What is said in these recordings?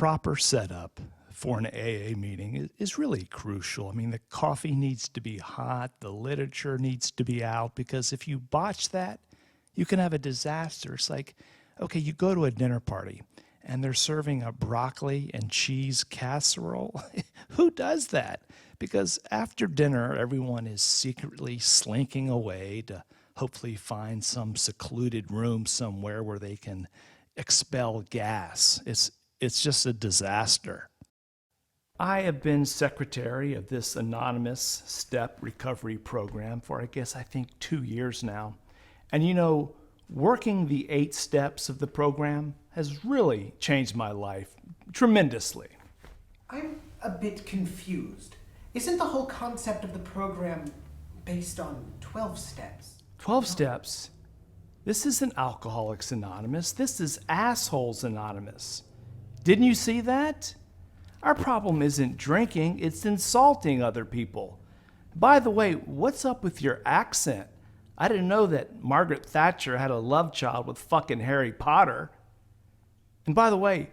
proper setup for an AA meeting is really crucial. I mean, the coffee needs to be hot, the literature needs to be out, because if you botch that, you can have a disaster. It's like, okay, you go to a dinner party and they're serving a broccoli and cheese casserole. Who does that? Because after dinner, everyone is secretly slinking away to hopefully find some secluded room somewhere where they can expel gas. It's just a disaster. I have been secretary of this anonymous step recovery program for, I think 2 years now. And you know, working the 8 steps of the program has really changed my life tremendously. I'm a bit confused. Isn't the whole concept of the program based on 12 steps? 12 steps? This isn't Alcoholics Anonymous. This is Assholes Anonymous. Didn't you see that? Our problem isn't drinking, it's insulting other people. By the way, what's up with your accent? I didn't know that Margaret Thatcher had a love child with fucking Harry Potter. And by the way,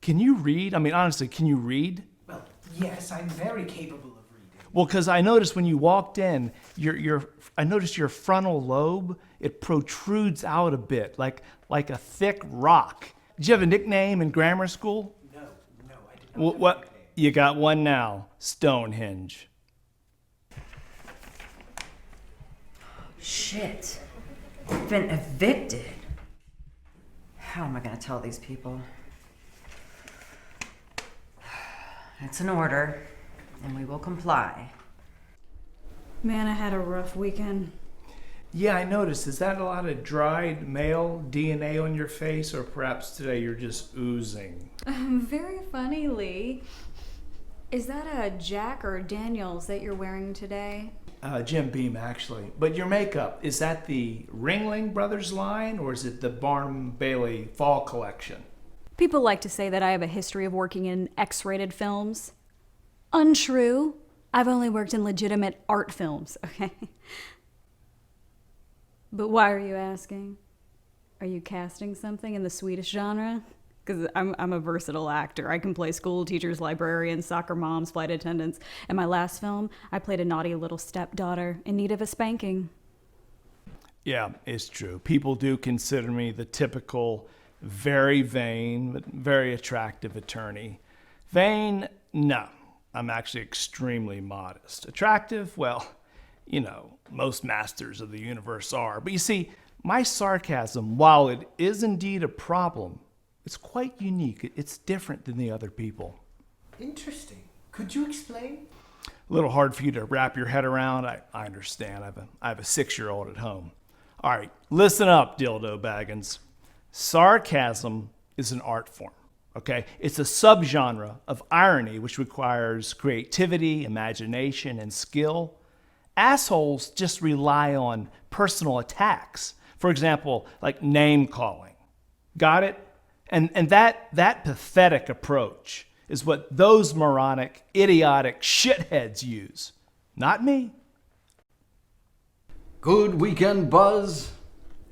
can you read? I mean, honestly, can you read? Well, yes, I'm very capable of reading. Well, because I noticed when you walked in, I noticed your frontal lobe, it protrudes out a bit, like a thick rock. Did you have a nickname in grammar school? No, I did not. Well, what? You got one now, Stonehenge. Shit. I've been evicted. How am I gonna tell these people? It's an order, and we will comply. Man, I had a rough weekend. Yeah, I noticed. Is that a lot of dried male DNA on your face, or perhaps today you're just oozing? Very funny, Lee. Is that a Jack or Daniels that you're wearing today? Jim Beam, actually. But your makeup, is that the Ringling Brothers line, or is it the Barnum Bailey Fall Collection? People like to say that I have a history of working in X-rated films. Untrue. I've only worked in legitimate art films, okay? But why are you asking? Are you casting something in the Swedish genre? Because I'm a versatile actor. I can play school teachers, librarians, soccer moms, flight attendants. In my last film, I played a naughty little stepdaughter in need of a spanking. Yeah, it's true. People do consider me the typical very vain but very attractive attorney. Vain? No. I'm actually extremely modest. Attractive? Well, you know, most masters of the universe are. But you see, my sarcasm, while it is indeed a problem, it's quite unique. It's different than the other people. Interesting. Could you explain? A little hard for you to wrap your head around. I understand. I have a 6-year-old at home. All right, listen up, dildo baggins. Sarcasm is an art form, okay? It's a subgenre of irony which requires creativity, imagination, and skill. Assholes just rely on personal attacks. For example, like name calling. Got it? And that pathetic approach is what those moronic, idiotic shitheads use. Not me. Good weekend buzz.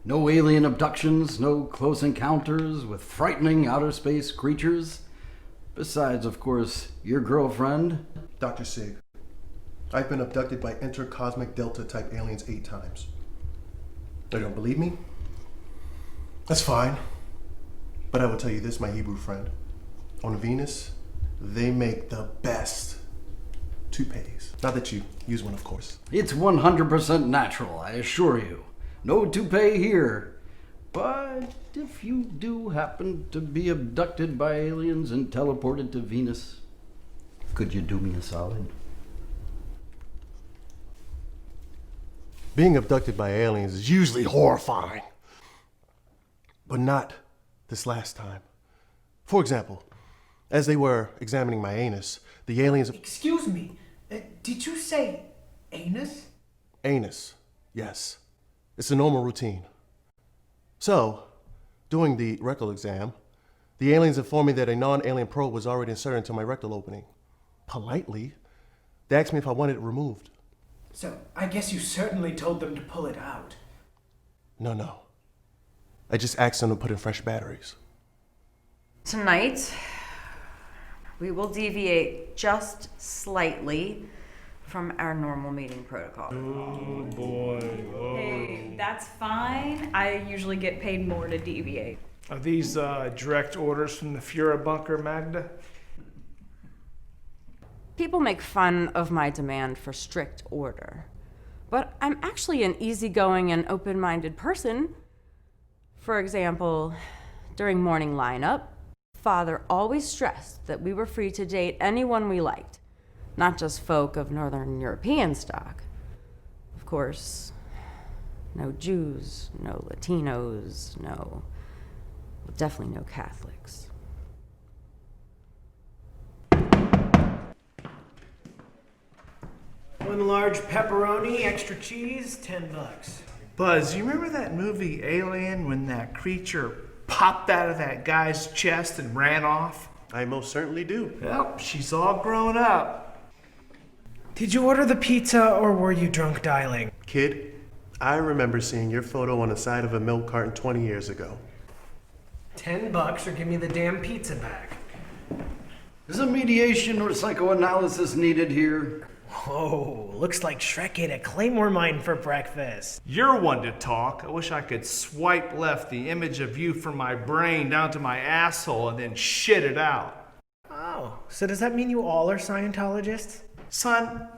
No alien abductions, no close encounters with frightening outer space creatures. Besides, of course, your girlfriend. Dr. Sig, I've been abducted by intercosmic Delta type aliens 8 times. They don't believe me? That's fine. But I will tell you this, my Hebrew friend. On Venus, they make the best toupees. Not that you use one, of course. It's 100% natural, I assure you. No toupee here. But if you do happen to be abducted by aliens and teleported to Venus, could you do me a solid? Being abducted by aliens is usually horrifying. But not this last time. For example, as they were examining my anus, the aliens... Excuse me, did you say anus? Anus, yes. It's a normal routine. So, during the rectal exam, the aliens informed me that a non-alien probe was already inserted into my rectal opening. Politely, they asked me if I wanted it removed. So, I guess you certainly told them to pull it out. No. I just asked them to put in fresh batteries. Tonight, We will deviate just slightly from our normal meeting protocol. Oh boy. Hey, that's fine. I usually get paid more to deviate. Are these direct orders from the Fuhrer bunker, Magda? People make fun of my demand for strict order, but I'm actually an easygoing and open-minded person. For example, during morning lineup, Father always stressed that we were free to date anyone we liked, not just folk of Northern European stock. Of course, no Jews, no Latinos, definitely no Catholics. One large pepperoni, extra cheese, $10. Buzz, you remember that movie Alien when that creature popped out of that guy's chest and ran off? I most certainly do. Well, she's all grown up. Did you order the pizza or were you drunk dialing? Kid, I remember seeing your photo on the side of a milk carton 20 years ago. $10 or give me the damn pizza back. Is a mediation or psychoanalysis needed here? Oh, looks like Shrek ate a Claymore mine for breakfast. You're one to talk. I wish I could swipe left the image of you from my brain down to my asshole and then shit it out. Oh, so does that mean you all are Scientologists? Son,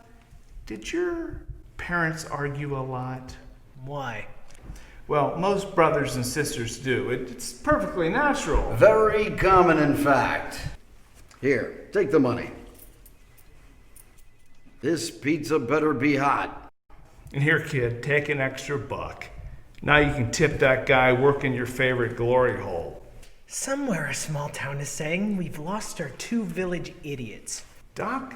did your parents argue a lot? Why? Well, most brothers and sisters do. It's perfectly natural. Very common, in fact. Here, take the money. This pizza better be hot. And here, kid, take an extra $1. Now you can tip that guy working your favorite glory hole. Somewhere a small town is saying we've lost our 2 village idiots. Doc,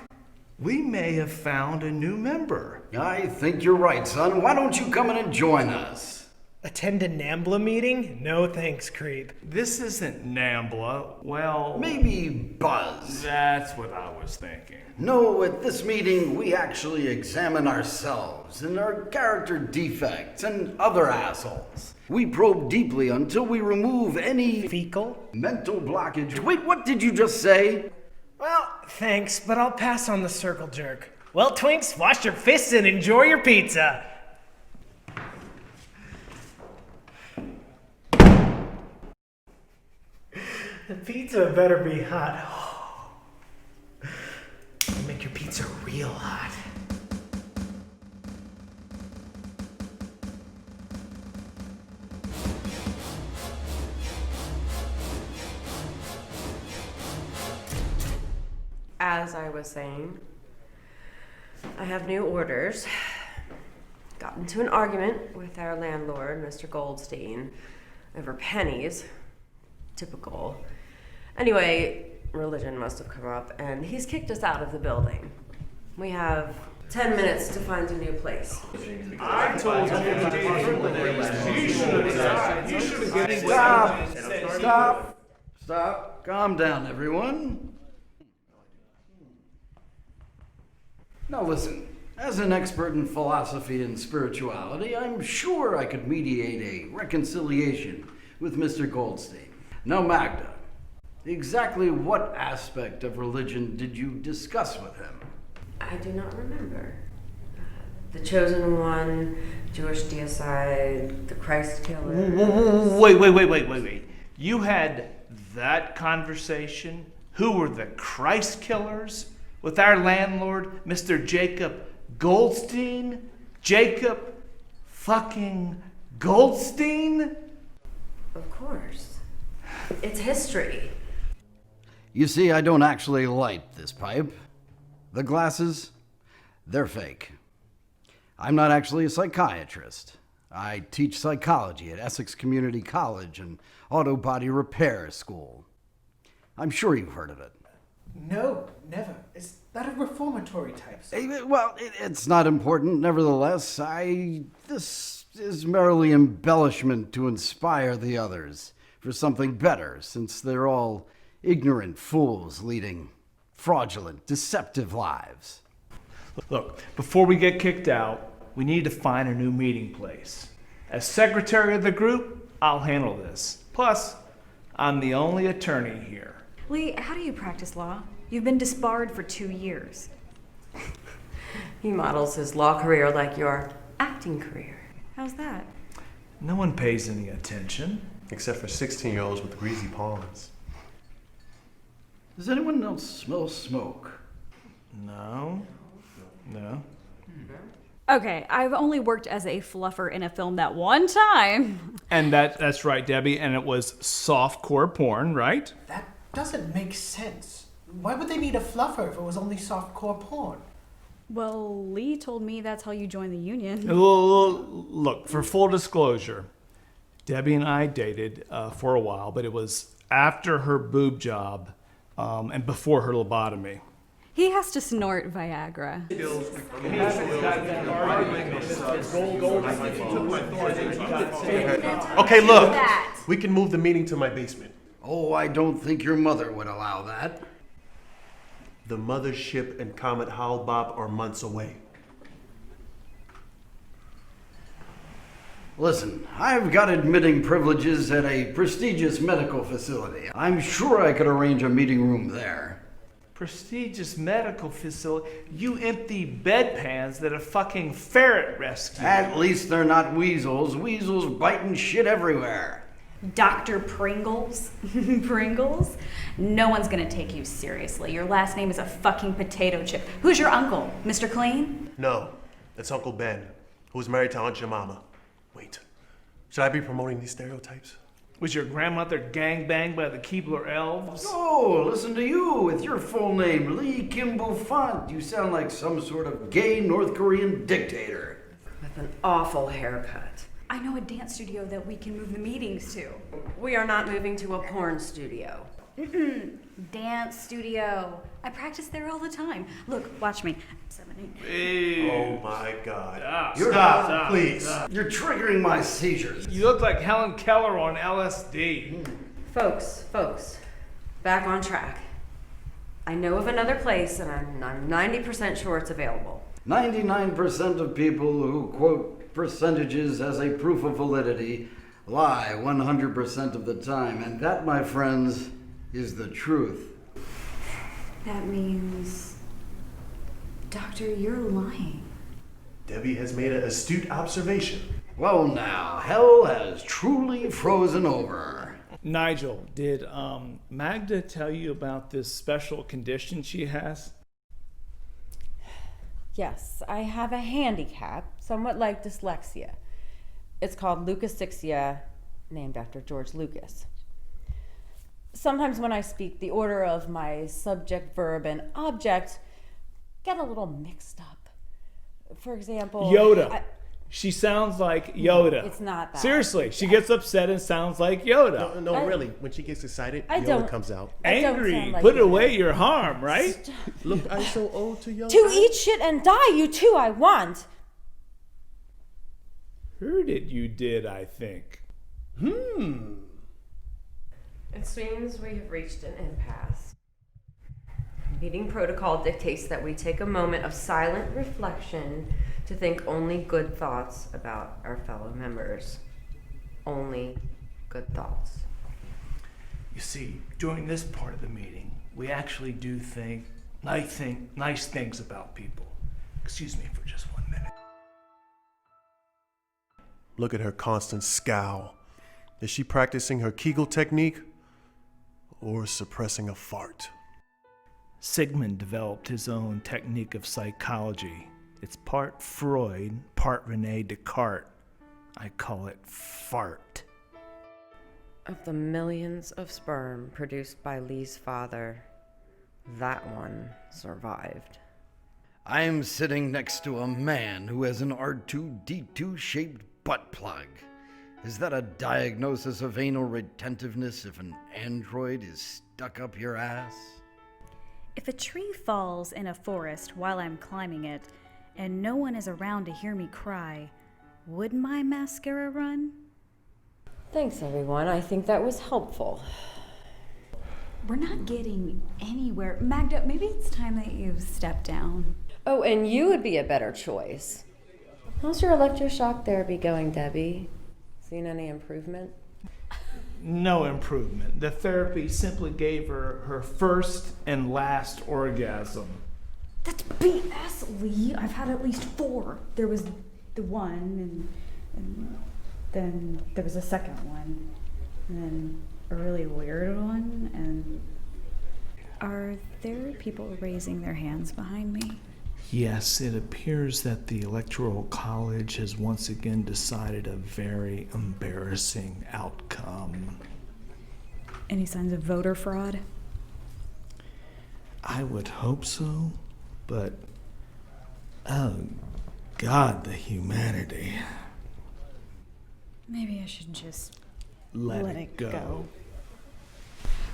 we may have found a new member. I think you're right, son. Why don't you come in and join us? Attend a NAMBLA meeting? No thanks, creep. This isn't NAMBLA. Well, Maybe Buzz. that's what I was thinking. No, at this meeting, we actually examine ourselves and our character defects and other assholes. We probe deeply until we remove any Fecal? mental blockage. Wait, what did you just say? Well, thanks, but I'll pass on the circle jerk. Well, Twinks, wash your fists and enjoy your pizza. The pizza better be hot. Make your pizza real hot. As I was saying, I have new orders. Got into an argument with our landlord, Mr. Goldstein, over pennies. Typical. Anyway, religion must have come up, and he's kicked us out of the building. We have 10 minutes to find a new place. I told you. Stop. Calm down, everyone. Now listen, as an expert in philosophy and spirituality, I'm sure I could mediate a reconciliation with Mr. Goldstein. Now, Magda, exactly what aspect of religion did you discuss with him? I do not remember. The Chosen One, Jewish deicide, the Christ Killer. Wait. You had that conversation? Who were the Christ killers? With our landlord, Mr. Jacob Goldstein? Jacob fucking Goldstein? Of course. It's history. You see, I don't actually light this pipe. The glasses, they're fake. I'm not actually a psychiatrist. I teach psychology at Essex Community College and auto body repair school. I'm sure you've heard of it. No, never. Is that a reformatory type? Well, it's not important. Nevertheless, this is merely embellishment to inspire the others for something better, since they're all ignorant fools leading fraudulent, deceptive lives. Look, before we get kicked out, we need to find a new meeting place. As secretary of the group, I'll handle this. Plus, I'm the only attorney here. Lee, how do you practice law? You've been disbarred for 2 years. He models his law career like your acting career. How's that? No one pays any attention. Except for 16-year-olds with greasy palms. Does anyone else smell smoke? No. Okay, I've only worked as a fluffer in a film that one time. And that's right, Debbie, and it was softcore porn, right? That doesn't make sense. Why would they need a fluffer if it was only softcore porn? Well, Lee told me that's how you join the union. Look, for full disclosure, Debbie and I dated for a while, but it was after her boob job and before her lobotomy. He has to snort Viagra. Okay, look. We can move the meeting to my basement. Oh, I don't think your mother would allow that. The mothership and Comet Howlbop are months away. Listen, I've got admitting privileges at a prestigious medical facility. I'm sure I could arrange a meeting room there. Prestigious medical facility. You empty bedpans that a fucking ferret rescued. At least they're not weasels. Weasels biting shit everywhere. Dr. Pringles? Pringles? No one's gonna take you seriously. Your last name is a fucking potato chip. Who's your uncle? Mr. Clean? No, it's Uncle Ben, who was married to Aunt Jemima. Wait, should I be promoting these stereotypes? Was your grandmother gangbanged by the Keebler elves? Oh, listen to you with your full name, Lee Kim Bouffant. You sound like some sort of gay North Korean dictator. With an awful haircut. I know a dance studio that we can move the meetings to. We are not moving to a porn studio. Dance studio. I practice there all the time. Look, watch me. 7, 8. Oh my God. Stop, Please. You're triggering my seizures. You look like Helen Keller on LSD. Folks, back on track. I know of another place, and I'm 90% sure it's available. 99% of people who quote percentages as a proof of validity lie 100% of the time, and that, my friends, is the truth. That means, Doctor, you're lying. Debbie has made an astute observation. Well now, hell has truly frozen over. Nigel, did Magda tell you about this special condition she has? Yes, I have a handicap, somewhat like dyslexia. It's called leukocyxia, named after George Lucas. Sometimes when I speak, the order of my subject, verb, and object get a little mixed up. For example, Yoda. She sounds like Yoda. It's not that. Seriously, she gets upset and sounds like Yoda. No, really. When she gets excited, I Yoda don't- comes out. I don't Angry, sound like put Yoda. away your harm, right? Look, I'm so old to young. To eat shit and die, you too, I want. Heard it you did, I think. It seems we have reached an impasse. Meeting protocol dictates that we take a moment of silent reflection to think only good thoughts about our fellow members. Only good thoughts. You see, during this part of the meeting, we actually do think nice things about people. Excuse me for just 1 minute. Look at her constant scowl. Is she practicing her Kegel technique or suppressing a fart? Sigmund developed his own technique of psychology. It's part Freud, part Rene Descartes. I call it fart. Of the millions of sperm produced by Lee's father, that one survived. I am sitting next to a man who has an R2-D2 shaped butt plug. Is that a diagnosis of anal retentiveness if an android is stuck up your ass? If a tree falls in a forest while I'm climbing it, and no one is around to hear me cry, would my mascara run? Thanks, everyone. I think that was helpful. We're not getting anywhere. Magda, maybe it's time that you step down. Oh, and you would be a better choice. How's your electroshock therapy going, Debbie? Seen any improvement? no improvement. The therapy simply gave her her first and last orgasm. That's BS, Lee. I've had at least 4. There was the one, and then there was a second one, and then a really weird one, and... Are there people raising their hands behind me? Yes, it appears that the Electoral College has once again decided a very embarrassing outcome. Any signs of voter fraud? I would hope so, but oh God, the humanity. Maybe I should just Let it go.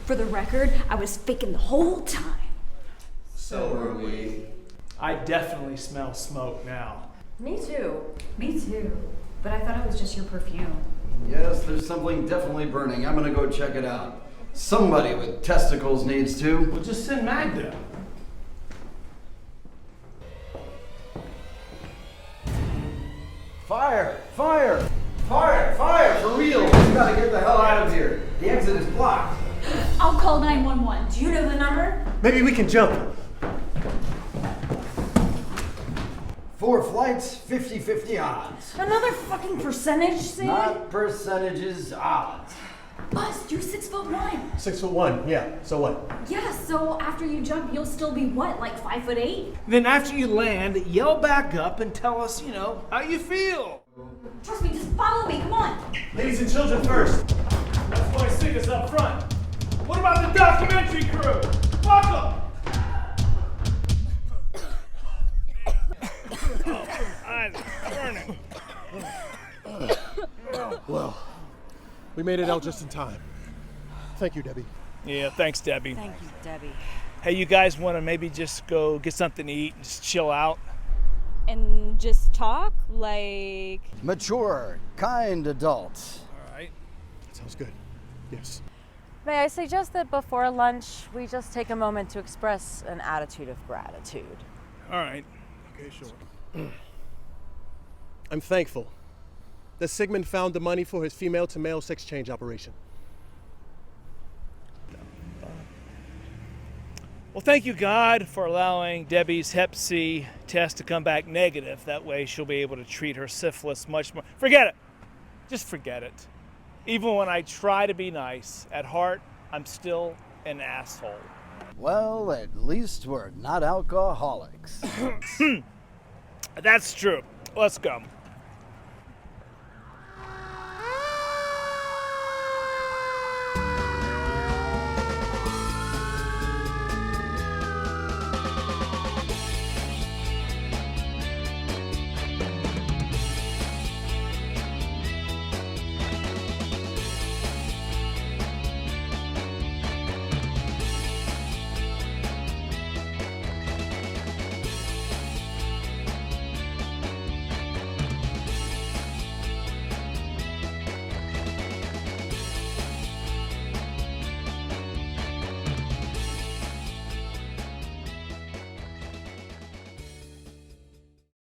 For the record, I was faking the whole time. So are we. I definitely smell smoke now. Me too. Me too. But I thought it was just your perfume. Yes, there's something definitely burning. I'm gonna go check it out. Somebody with testicles needs to. Well, just send Magda. Fire! Fire! Fire! Fire! For real! We gotta get the hell out of here. The exit is blocked. I'll call 911. Do you know the number? Maybe we can jump. 4 flights, 50-50 odds. Another fucking percentage thing? Not percentages, odds. Bust, you're 6'1". 6'1", yeah. So what? Yeah, so after you jump, you'll still be what, like 5'8"? Then after you land, yell back up and tell us, how you feel. Trust me, just follow me, come on. Ladies and children first. That's why stick us up front. What about the documentary crew? Fuck 'em! Eyes burning. Well, we made it out just in time. Thank you, Debbie. Yeah, thanks, Debbie. Thank you, Debbie. Hey, you guys want to maybe just go get something to eat and just chill out? And just talk, like... Mature, kind adults. All right. Sounds good. Yes. May I suggest that before lunch, we just take a moment to express an attitude of gratitude? All right. Okay, sure. I'm thankful that Sigmund found the money for his female-to-male sex change operation. Well, thank you, God, for allowing Debbie's Hep C test to come back negative. That way she'll be able to treat her syphilis much more. Forget it. Just forget it. Even when I try to be nice, at heart, I'm still an asshole. Well, at least we're not alcoholics. That's true. Let's go.